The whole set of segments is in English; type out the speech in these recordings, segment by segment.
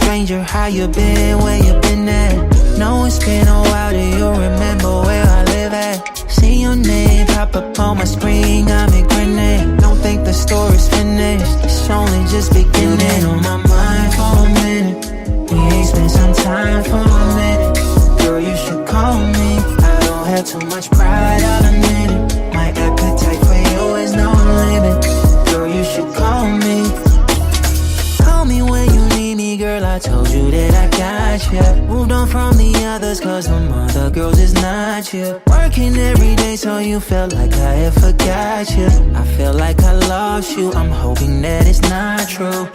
stranger, how you been, where you been at? Know it's been a while, do you remember where I live at? See your name pop up on my screen, got me grinning. Don't think the story's finished, it's only just beginning. On my mind for a minute, we ain't spent some time for a minute. Girl, you should call me, I don't have too much pride, I'll admit it. My appetite for you is no limit. Girl, you should call me. Call me when you need me, girl, I told you that I got you. Moved on from the others, cause them other girls is not you. Working every day so you felt like I had forgot you. I feel like I lost you, I'm hoping that it's not true.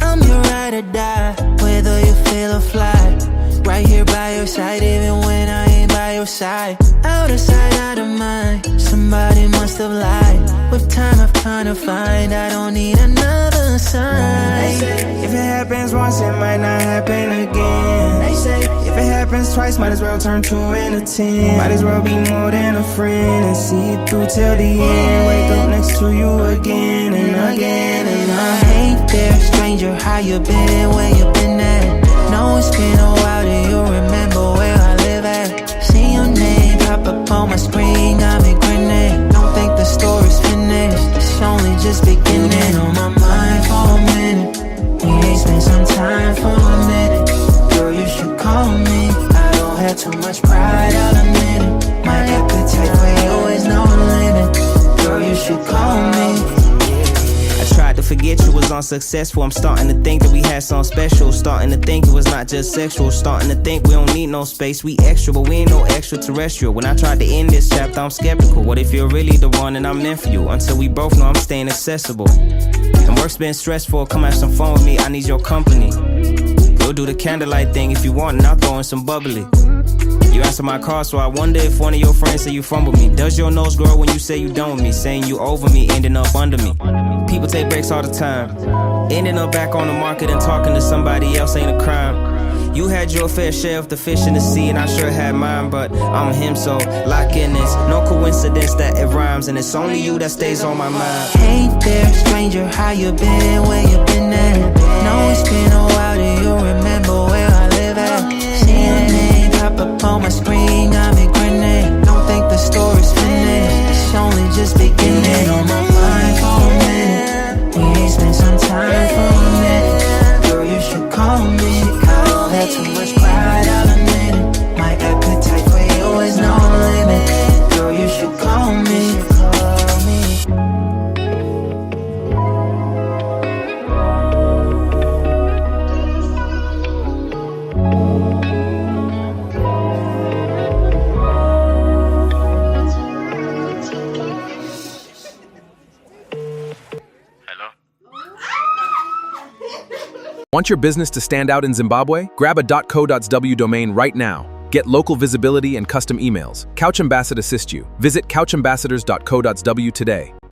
I'm your ride or die, whether you feel or fly. Right here by your side, even when I ain't by your side. Out of sight, out of mind, somebody must have lied. With time I've trying to find, I don't need another sign. They say, if it happens once, it might not happen again. They say, if it happens twice, might as well turn 2 into 10. Might as well be more than a friend and see it through till the end. Wake up next to you again and again and I ain't there, stranger, how you been, where you been at? Know it's been a while, do you remember where I live at? See your name pop up on my screen, got me grinning. Don't think the story's finished, it's only just beginning. On my mind for a minute, we ain't spent some time for a minute. Girl, you should call me, I don't have too much pride, I'll admit it. My appetite for you is no limit. Girl, you should call me. Tried to forget you was unsuccessful. I'm starting to think that we had something special. Starting to think it was not just sexual. Starting to think we don't need no space. We extra, but we ain't no extraterrestrial. When I tried to end this chapter, I'm skeptical. What if you're really the one and I'm meant for you? Until we both know I'm staying accessible. And work's been stressful. Come have some fun with me, I need your company. We'll do the candlelight thing if you want, and I'll throw in some bubbly. You answer my call, so I wonder if one of your friends say you fumble me. Does your nose grow when you say you done with me? Saying you over me, ending up under me. People take breaks all the time. Ending up back on the market and talking to somebody else ain't a crime. You had your fair share of the fish in the sea, and I sure had mine, but I'm him, so lock in this. No coincidence that it rhymes, and it's only you that stays on my mind. Hey there, stranger, how you been, where you been at? Know it's been a while, do you remember where I live at? See your name pop up on my screen, got me grinning. Don't think the story's finished, it's only just beginning. On my mind for a minute, we ain't spent some time for a minute. Girl, you should call me, I don't have too much pride, I'll admit it. My appetite for you is no limit. Girl, you should call me. Want your business to stand out in Zimbabwe? Grab a .co.zw domain right now. Get local visibility and custom emails. Couch Ambassador assist you. Visit couchambassadors.co.zw today.